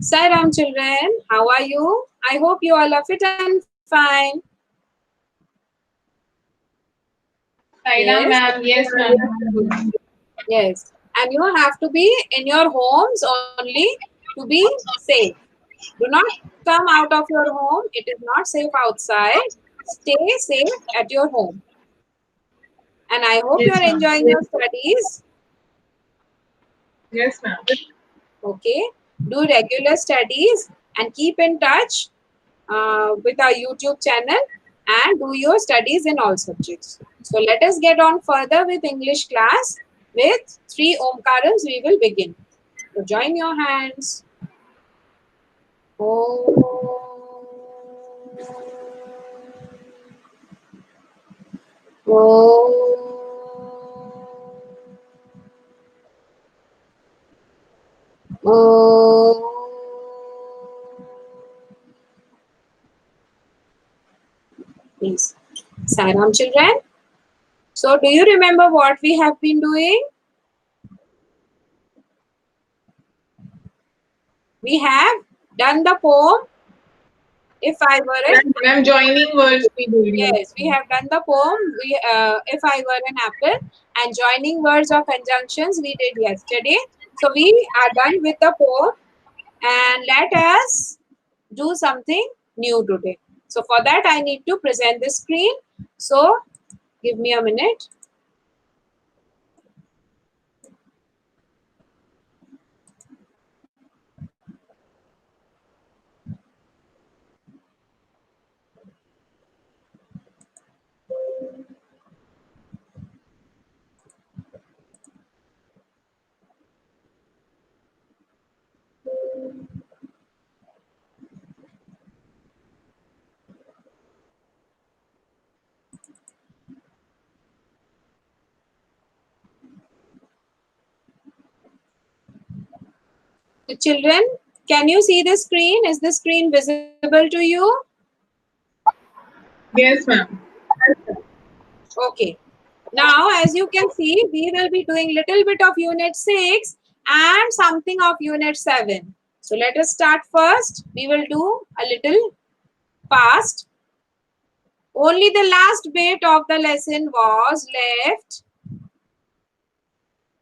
Sairam children, how are you? I hope you all are fit and fine. Saira Yes. ma'am, yes ma'am, I'm good. Yes. And you have to be in your homes only to be safe. Do not come out of your home. It is not safe outside. Stay safe at your home. And I hope you Yes are ma'am. enjoying your studies. Yes ma'am. Okay. Do regular studies and keep in touch with our YouTube channel and do your studies in all subjects. So let us get on further with English class. With three Omkarams, we will begin. So join your hands. Please. Sairam children. So do you remember what we have been doing? We have done the poem If I Were an Ma'am, joining words we did, yes. Yes, we have done the poem. If I Were an Apple, and joining words or conjunctions we did yesterday. So we are done with the poem, and let us do something new today. So for that I need to present the screen. So give me a minute. So children, can you see the screen? Is the screen visible to you? Yes ma'am. Okay. Now, as you can see, we will be doing little bit of unit 6 and something of unit 7. So, let us start first. We will do a little fast. Only the last bit of the lesson was left.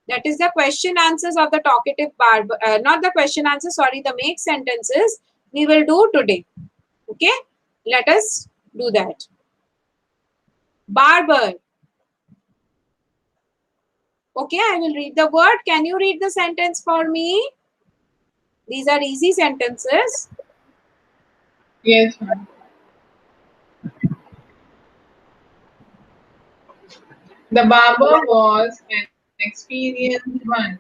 That is the question answers of the talkative part. Not the question answers, sorry, the make sentences we will do today. Okay. Let us do that. Barber. Okay, I will read the word. Can you read the sentence for me? These are easy sentences. Yes ma'am. The barber was an experienced one.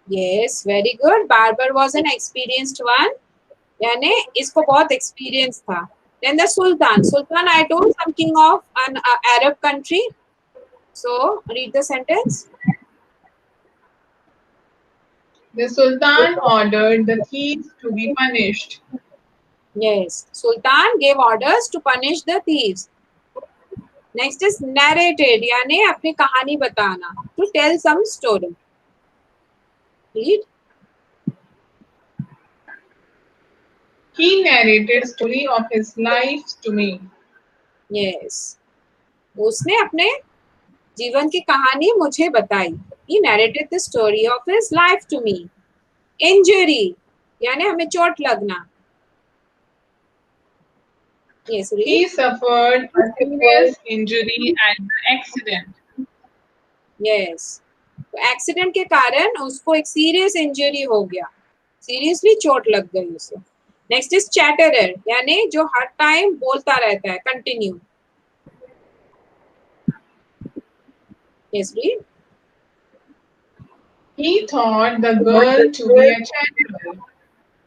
Yes, very good. Barber was an experienced one. यानी इसको बहुत experience था. Then the Sultan. Sultan, I told some king of an Arab country. So read the sentence. The Sultan ordered the thieves to be punished. Yes, Sultan gave orders to punish the thieves. Next is narrated. यानी अपनी कहानी बताना. To tell some story. Read. He narrated story of his life to me. Yes. उसने अपने जीवन की कहानी मुझे बताई. He narrated the story of his life to me. Injury यानी हमें चोट लगना. Yes, read. He suffered a serious injury at the accident. Yes. तो एक्सीडेंट के कारण उसको एक सीरियस इंजरी हो गया. सीरियसली चोट लग गई उसे. नेक्स्ट इज चैटरर यानी जो हर टाइम बोलता रहता है. Continue. Yes, read. He thought the girl to be a chatterer.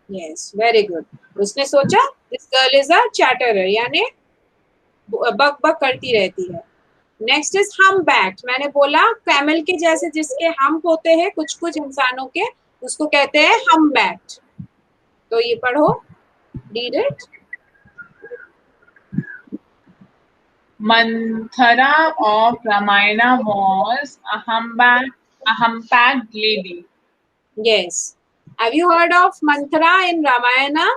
Yes, very good. उसने सोचा दिस गर्ल इज अ चैटरर यानी बक बक करती रहती है. नेक्स्ट इज हम बैट. मैंने बोला कैमल के जैसे जिसके हम होते हैं कुछ कुछ इंसानों के उसको कहते हैं हम बैट. तो ये पढ़ो. Read it. Manthara of Ramayana was a humpbacked lady. Yes. Have you heard of Manthara in Ramayana?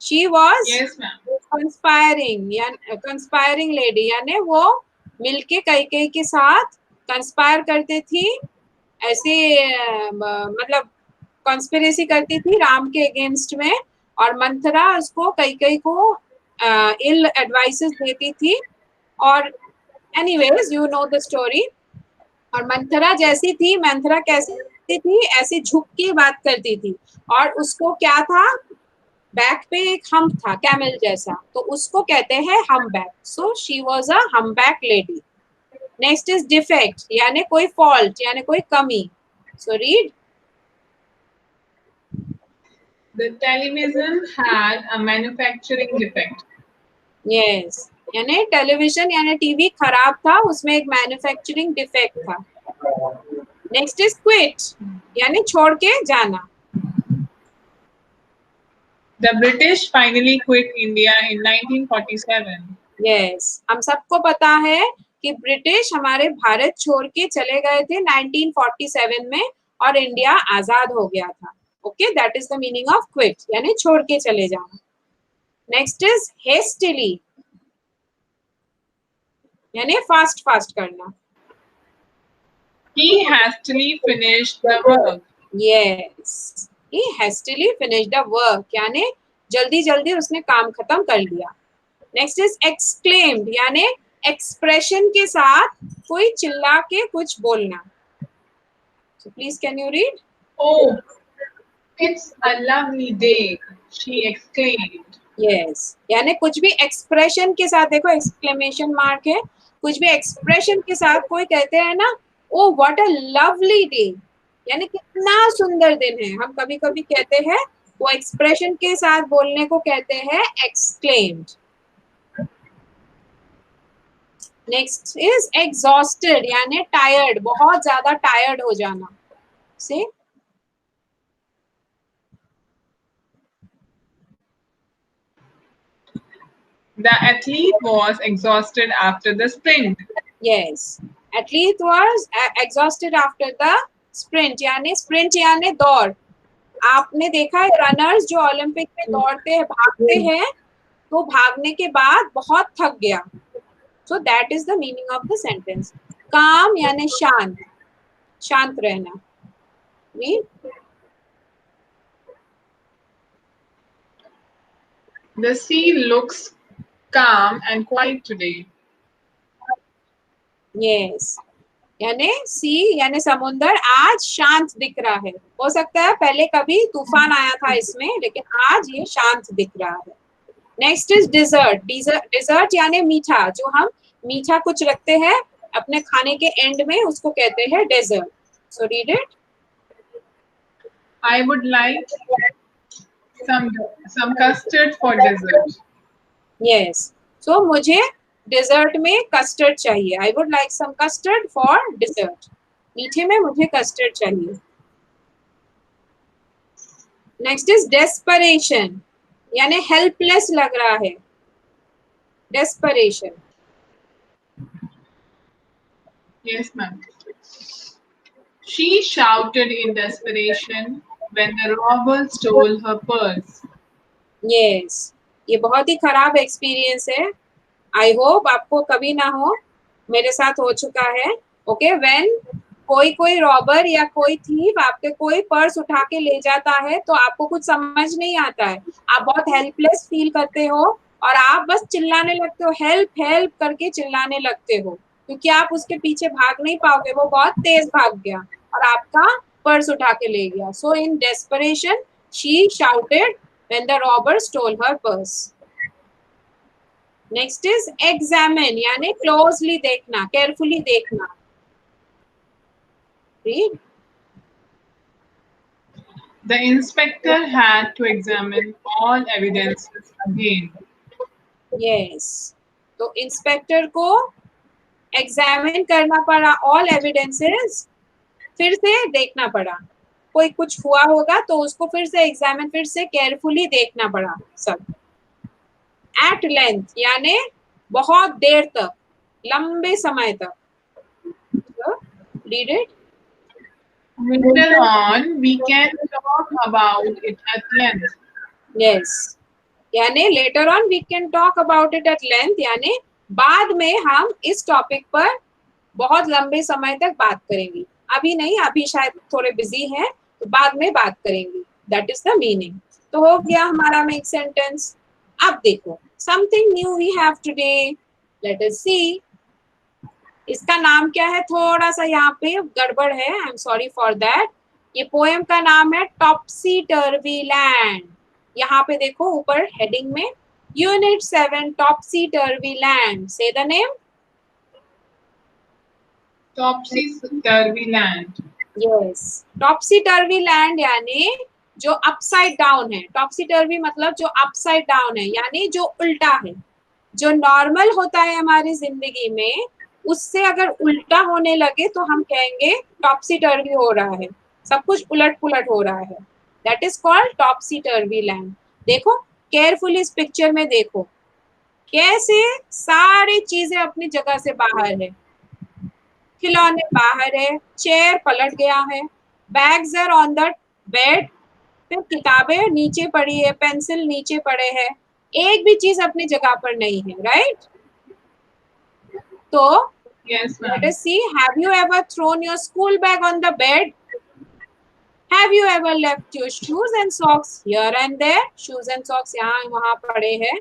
She was Yes, ma'am. Conspiring lady, यानी वो मिलके कैकेयी के साथ कंस्पायर करती थी, ऐसे मतलब कॉन्स्पिरेसी करती थी राम के अगेंस्ट में, और मंथरा उसको कैकेयी को इल एडवाइसेस देती थी। और anyways you know the story. और मंथरा जैसी थी, मंथरा कैसी थी, ऐसे झुक के बात करती थी, और उसको क्या था, बैक पे एक हम्प था कैमल जैसा, तो उसको कहते हैं hunchback. So she was a hunchback lady. Next is defect, यानी कोई फॉल्ट, यानी कोई कमी। So read. The television had a manufacturing defect. Yes, यानी टेलीविजन यानी टीवी खराब था, उसमें एक मैन्युफैक्चरिंग डिफेक्ट था। नेक्स्ट इज क्विट, यानी छोड़ के जाना। The British finally quit India in 1947. Yes, हम सबको पता है कि ब्रिटिश हमारे भारत छोड़ के चले गए थे 1947 में, और इंडिया आजाद हो गया था। Okay, that is the meaning of quit, यानी छोड़ के चले जाना। नेक्स्ट इज हेस्टिली, यानी फास्ट फास्ट करना। He hastily finished the work. Yes, he hastily finished the work, यानी जल्दी जल्दी उसने काम खत्म कर लिया। नेक्स्ट इज एक्सक्लेम्ड, यानी एक्सप्रेशन के साथ कोई चिल्ला के कुछ बोलना। So please can you read. Oh, it's a lovely day, she exclaimed. Yes, यानी कुछ भी एक्सप्रेशन के साथ, देखो एक्सक्लेमेशन मार्क है, कुछ भी एक्सप्रेशन के साथ कोई कहते हैं ना, oh what a lovely day, यानी कितना सुंदर दिन है। हम कभी कभी कहते हैं, वो एक्सप्रेशन के साथ बोलने को कहते हैं एक्सक्लेम्ड। नेक्स्ट इज एग्जॉस्टेड, यानी टायर्ड, बहुत ज्यादा टायर्ड हो जाना से। The athlete was exhausted after the sprint. Yes, athlete was exhausted after the sprint, यानी स्प्रिंट यानी दौड़। आपने देखा है रनर्स जो ओलंपिक में दौड़ते हैं, भागते हैं, तो भागने के बाद बहुत थक गया। सो that is the meaning of the sentence. काम यानी शांत, शांत रहना। The sea looks calm and quiet today. Yes, यानी सी यानी समुंदर आज शांत दिख रहा है। हो सकता है पहले कभी तूफान आया था इसमें, लेकिन आज ये शांत दिख रहा है। नेक्स्ट इज डिजर्ट, डिजर्ट यानी मीठा, जो हम मीठा कुछ रखते हैं अपने खाने के एंड में, उसको कहते हैं dessert. So read it. I would like some custard for dessert. Yes, so मुझे डेजर्ट में कस्टर्ड चाहिए। I would like some custard for dessert, मीठे में मुझे कस्टर्ड चाहिए। नेक्स्ट इज डेस्परेशन, यानी हेल्पलेस लग रहा है, desperation. Yes, ma'am. She shouted in desperation when the robber stole her purse. Yes, ये बहुत ही खराब एक्सपीरियंस है। आई होप आपको कभी ना हो, मेरे साथ हो चुका है। ओके, व्हेन कोई रॉबर या कोई थीफ आपके कोई पर्स उठा के ले जाता है, तो आपको कुछ समझ नहीं आता है, आप बहुत हेल्पलेस फील करते हो, और आप बस चिल्लाने लगते हो, हेल्प हेल्प करके चिल्लाने लगते हो, क्योंकि आप उसके पीछे भाग नहीं पाओगे, वो बहुत तेज भाग गया और आपका पर्स उठा के ले गया। So in desperation she shouted when the robber stole her purse. Next is examine, यानी क्लोजली देखना, केयरफुली देखना। Read. The inspector had to examine all evidences again. Yes, तो इंस्पेक्टर को एग्जामिन करना पड़ा, ऑल एविडेंसेस फिर से देखना पड़ा। कोई कुछ हुआ होगा तो उसको फिर से एग्जामिन, फिर से केयरफुली देखना पड़ा सब। एट लेंथ, यानी बहुत देर तक, लंबे समय तक। Read it. Later on, we can talk about it at length. Yes, यानी later on we can talk about it at length, यानी बाद में हम इस टॉपिक पर बहुत लंबे समय तक बात करेंगे। अभी नहीं, अभी शायद थोड़े बिजी हैं, तो बाद में बात करेंगे। That is the meaning. तो हो गया हमारा मेक सेंटेंस। अब देखो, something new we have today, let us see. इसका नाम क्या है, थोड़ा सा यहाँ पे गड़बड़ है, I am sorry for that. ये पोएम का नाम है टॉप्सी टर्वी लैंड। यहाँ पे देखो ऊपर हेडिंग में, यूनिट 7 टॉप्सी टर्वी लैंड, से the name. Topsy-turvy land. Yes, Topsy turvy land यानी जो अपसाइड डाउन है। टॉप्सी टर्वी मतलब जो अपसाइड डाउन है, यानी जो उल्टा है। जो नॉर्मल होता है हमारी जिंदगी में, उससे अगर उल्टा होने लगे तो हम कहेंगे टॉप्सी टर्वी हो रहा है, सब कुछ उलट पुलट हो रहा है। That is called Topsy turvy land. देखो केयरफुली इस पिक्चर में देखो, कैसे सारी चीजें अपनी जगह से बाहर है। खिलौने बाहर है, चेयर पलट गया है, bags are on the bed, फिर किताबें नीचे पड़ी है, पेंसिल नीचे पड़े हैं, एक भी चीज अपनी जगह पर नहीं है, राइट? तो Yes, let ma'am. us see, have you ever thrown your school bag on the bed? Have you ever left your shoes and socks here and there? Shoes and socks यहाँ वहाँ पड़े हैं।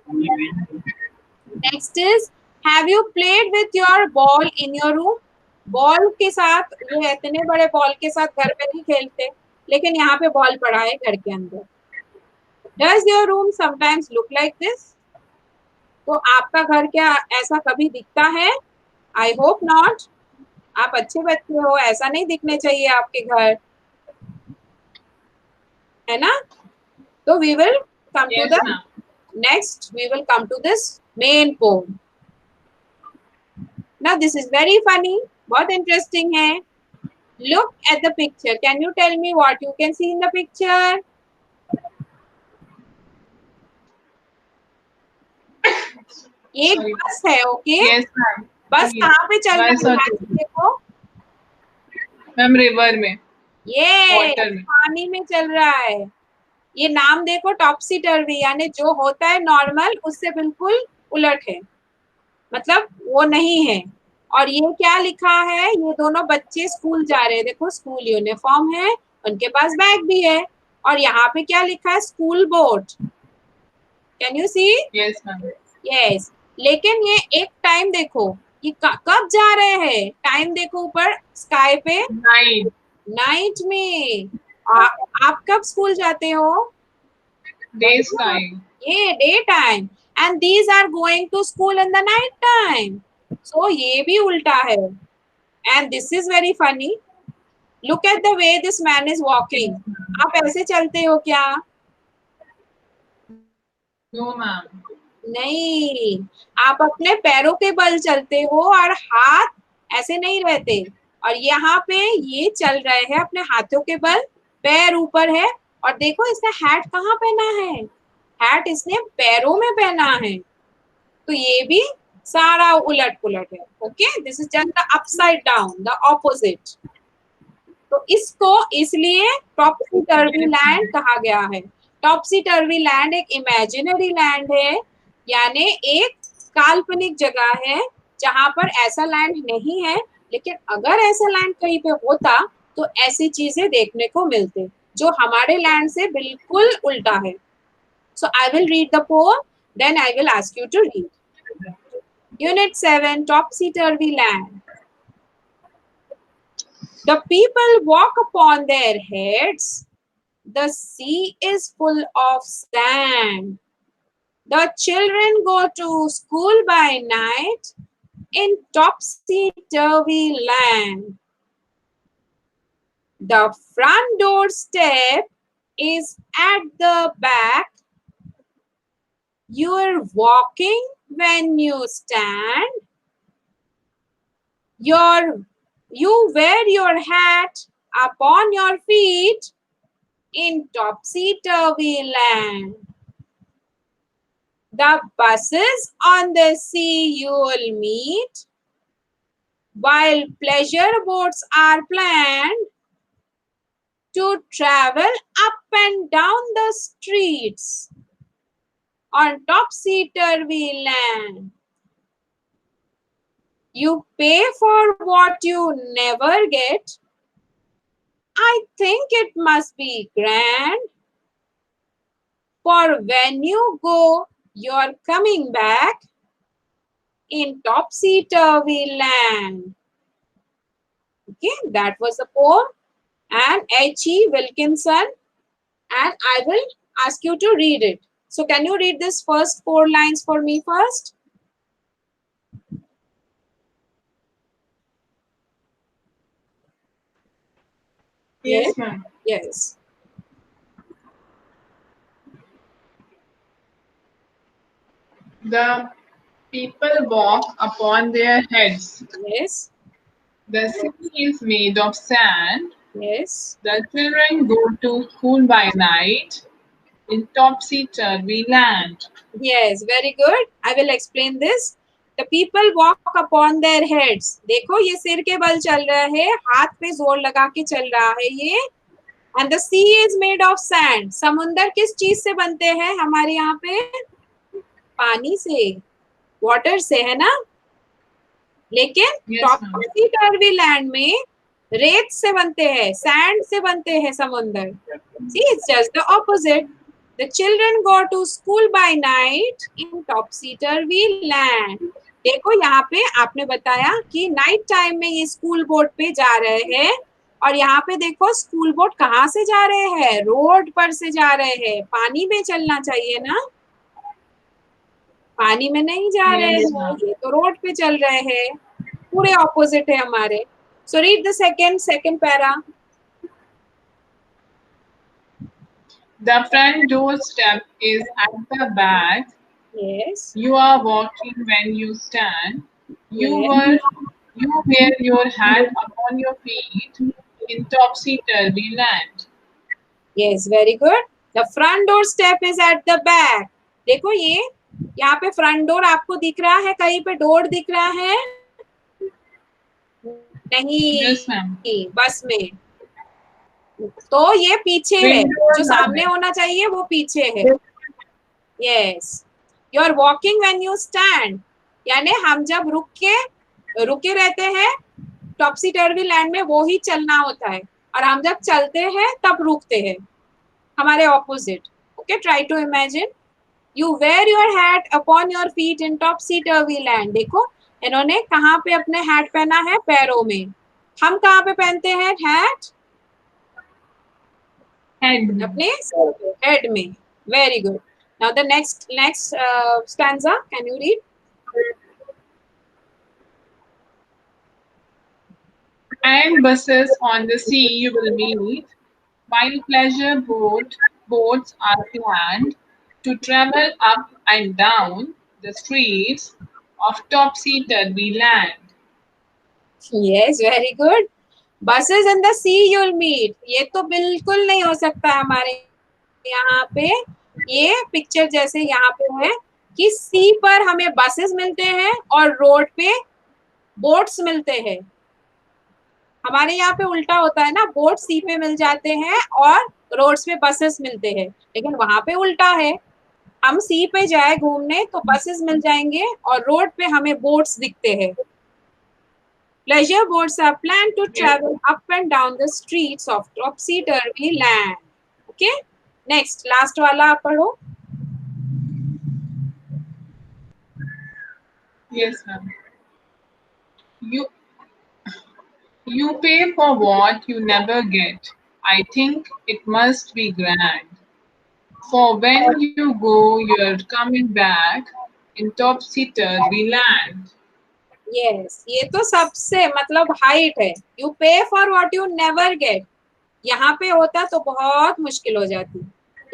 Next is, have you played with your ball in your room? Ball के साथ, ये इतने बड़े ball के साथ घर पे नहीं खेलते, लेकिन यहाँ पे बॉल पड़ा है घर के अंदर। Does your room sometimes look like this? तो आपका घर क्या ऐसा कभी दिखता है? I hope not. आप अच्छे बच्चे हो, ऐसा नहीं दिखने चाहिए आपके घर, है ना? तो we will come to Yes, the ma'am. next. We will come to this main poem. Now this is very funny, बहुत interesting है। Look at the picture. Can you tell me what you can see in the picture? ये एक Sorry. बस है, okay? Yes, ma'am. बस कहाँ पे चल Bus रहा or है देखो, ma'am, river में. ये Water में. पानी में चल रहा है। ये नाम देखो, टॉप्सी टर्वी, यानी जो होता है नॉर्मल उससे बिल्कुल उलट है, मतलब वो नहीं है। और ये क्या लिखा है, ये दोनों बच्चे स्कूल जा रहे हैं, देखो स्कूल यूनिफॉर्म है, उनके पास बैग भी है, और यहाँ पे क्या लिखा है, school boat. Can you see? Yes, ma'am. Yes, लेकिन ये एक टाइम देखो, ये कब जा रहे हैं, टाइम देखो ऊपर स्काई पे, Night. नाइट में। आप कब स्कूल जाते हो? Day's time. ये day time, and these are going to school in the night time. So ये भी उल्टा है। And this is very funny, look at the way this man is walking. आप ऐसे चलते हो क्या? No, ma'am. नहीं, आप अपने पैरों के बल चलते हो और हाथ ऐसे नहीं रहते। और यहाँ पे ये चल रहे हैं अपने हाथों के बल, पैर ऊपर है, और देखो इसने हैट कहाँ पहना है, हैट इसने पैरों में पहना है। तो ये भी सारा उलट पुलट है। Okay, this is just the upside down, the opposite. तो इसको इसलिए टॉप्सी टर्वी लैंड कहा गया है। टॉप्सी टर्वी लैंड एक इमेजिनरी लैंड है, यानी एक काल्पनिक जगह है जहां पर ऐसा लैंड नहीं है, लेकिन अगर ऐसा लैंड कहीं पे होता तो ऐसी चीजें देखने को मिलते जो हमारे लैंड से बिल्कुल उल्टा है। So I will read the poem, then I will ask you to read. Unit 7, Topsy Turvy Land. The people walk upon their heads. The sea is full of sand. The children go to school by night in topsy-turvy land. The front door step is at the back. You're walking when you stand. You wear your hat upon your feet in topsy-turvy land. The buses on the sea you'll meet, while pleasure boats are planned. to travel up and down the streets on topsy-turvy land. You pay for what you never get. I think it must be grand. For when you go, you're coming back in topsy-turvy land. Okay, that was the poem. And H.E. Wilkinson, and I will ask you to read it. So can you read this first 4 lines for me first? Yes, ma'am. Yes. The people walk upon their heads. Yes. The city is made of sand. Yes. The children go to school by night in topsy-turvy land. Yes, very good. I will explain this. The people walk upon their heads. देखो ये सिर के बल चल रहा है, हाथ पे जोर लगा के चल रहा है ये. And the sea is made of sand. समुंदर किस चीज से बनते हैं हमारे यहाँ पे? पानी से, वाटर से, है ना? लेकिन Yes, ma'am. टॉपसी टर्वी लैंड में रेत से बनते हैं, सैंड से बनते हैं समुंदर. See, it's just the opposite. The children go to school by night in topsy-turvy land. देखो यहाँ पे आपने बताया कि नाइट टाइम में ये स्कूल बोट पे जा रहे हैं, और यहाँ पे देखो स्कूल बोट कहाँ से जा रहे हैं? रोड पर से जा रहे हैं. पानी में चलना चाहिए ना, पानी में नहीं जा रहे Yes, हैं, ma'am. ये तो रोड पे चल रहे हैं. पूरे ऑपोजिट है हमारे. So read the second para. The front doorstep is at the back. Yes. You are walking when you stand. You Yes. wear your hat upon your feet in topsy-turvy land. Yes, very good. The front door step is at the back. देखो ये यहाँ पे front door आपको दिख रहा है, कहीं पे डोर दिख रहा है? नहीं. Yes, ma'am. बस में तो ये पीछे है, जो सामने होना चाहिए वो पीछे है. Yes. You are walking when you stand, यानी हम जब रुके रहते हैं टॉपसी टर्वी लैंड में, वो ही चलना होता है, और हम जब चलते हैं तब रुकते हैं, हमारे opposite. Okay, try to imagine. You wear your hat upon your feet in topsy turvy land. देखो इन्होंने कहाँ पे अपने हैट पहना है? पैरों में. हम कहाँ पे पहनते हैं हैट? अपने हेड में. Very good. Now the next stanza, can you read? And buses on the sea you will meet, while pleasure boats are planned to travel up and down the streets of topsy-turvy land. Yes, very good. Buses in the sea you will meet. ये तो बिल्कुल नहीं हो सकता हमारे यहाँ पे. ये पिक्चर जैसे यहाँ पे है कि सी पर हमें बसेस मिलते हैं और रोड पे बोट्स मिलते हैं. हमारे यहाँ पे उल्टा होता है ना, बोट सी पे मिल जाते हैं और रोड्स पे बसेस मिलते हैं. लेकिन वहां पे उल्टा है, हम सी पे जाए घूमने तो बसेस मिल जाएंगे और रोड पे हमें बोट्स दिखते हैं. Pleasure boats are planned to travel up and down the streets of topsy-turvy land. Okay? Next, last वाला आप पढ़ो. Yes, ma'am. You pay for what you never get. I think it must be grand. For when you go, you're coming back in topsy-turvy land. Yes, ये तो सबसे मतलब height है. You pay for what you never get. यहाँ पे होता तो बहुत मुश्किल हो जाती.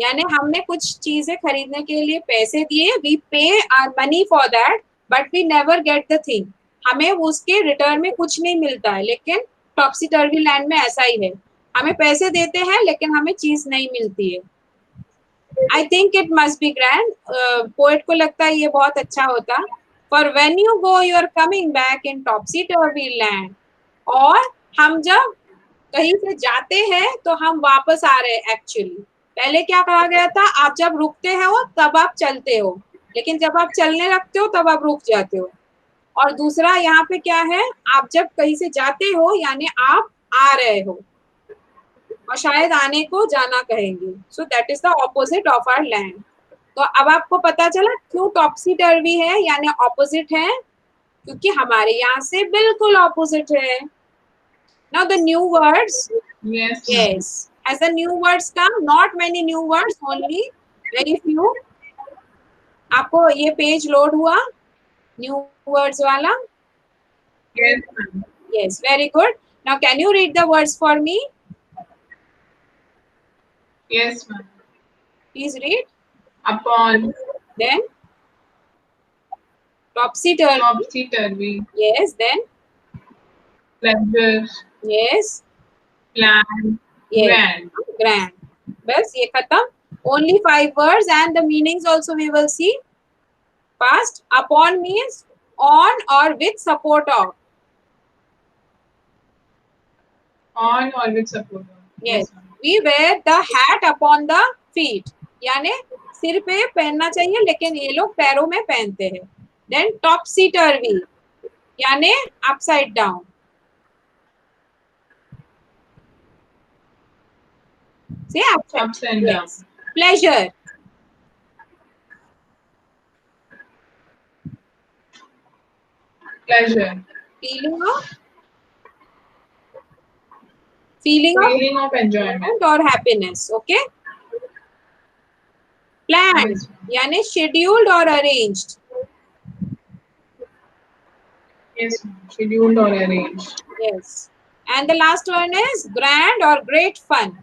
यानी हमने कुछ चीजें खरीदने के लिए पैसे दिए, we pay our money for that, but we never get the thing. हमें उसके रिटर्न में कुछ नहीं मिलता है. लेकिन टॉपसी टर्वी लैंड में ऐसा ही है, हमें पैसे देते हैं लेकिन हमें चीज नहीं मिलती है. I think it must be grand. Poet को लगता है ये बहुत अच्छा होता. For when you go, you are coming back in topsy turvy land. और हम जब कहीं से जाते हैं तो हम वापस आ रहे हैं एक्चुअली। पहले क्या कहा गया था, आप जब रुकते हो तब आप चलते हो, लेकिन जब आप चलने लगते हो तब आप रुक जाते हो। और दूसरा यहाँ पे क्या है, आप जब कहीं से जाते हो यानी आप आ रहे हो, और शायद आने को जाना कहेंगे। So that is the opposite of our land. तो अब आपको पता चला क्यों टॉप्सी टर्वी है यानी ऑपोजिट है, क्योंकि हमारे यहाँ से बिल्कुल ऑपोजिट है। Now the new words, Yes, ma'am. yes, as the new words come, not many new words, only very few। आपको ये पेज लोड हुआ न्यू वर्ड्स वाला? Yes, ma'am. Yes, very good। Now can you read the words for me? Yes, ma'am. Please read। Upon, Then topsy turvy, topsy turvy, yes, then pleasure, yes, plan, yes, grand. grand। बस ये खत्म। Only 5 words and the meanings also we will see। Past, upon means on or with support of। On or with support. Yes, Yes, ma'am. we wear the hat upon the feet, यानी सिर पे पहनना चाहिए लेकिन ये लोग पैरों में पहनते हैं। Then topsy turvy यानी upside down। Say upside। Ups and Yes। downs. Pleasure, Pleasure. feeling of, feeling of Feeling of enjoyment. or happiness। Okay। Planned Yes, ma'am. यानी scheduled or arranged। Yes, ma'am. Scheduled or arranged. Yes। And the last one is grand or great fun।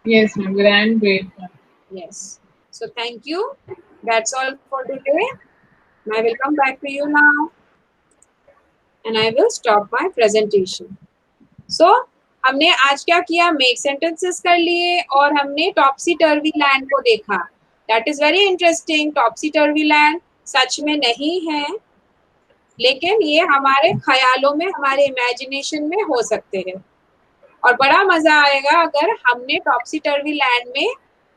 Yes, ma'am. Grand, great fun. Yes। So thank you। That's all for today। I will come back to you now and I will stop my presentation। So हमने आज क्या किया, make sentences कर लिए और हमने Topsy turvy land को देखा। That is very interesting. Topsy turvy land सच में नहीं है, लेकिन ये हमारे ख्यालों में, हमारे इमेजिनेशन में हो सकते हैं। और बड़ा मजा आएगा अगर हमने टॉप्सी टर्वी लैंड में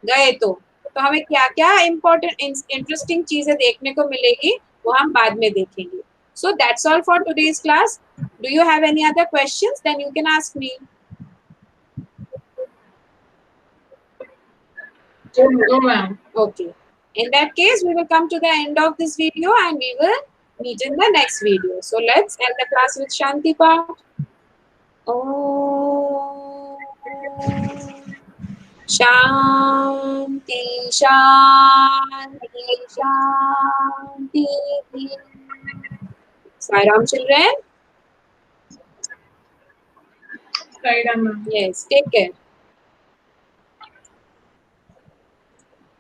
गए तो हमें क्या क्या इम्पोर्टेंट इंटरेस्टिंग चीजें देखने को मिलेगी वो हम बाद में देखेंगे। So that's all for today's class. Do you have any other questions? Then you can ask me. No, ma'am. Okay. In that case, we will come to the end of this video and we will meet in the next video. So let's end the class with Shanti part. Om Shanti Shanti Shanti। Sai Ram children. Right, ma'am. Yes, take care.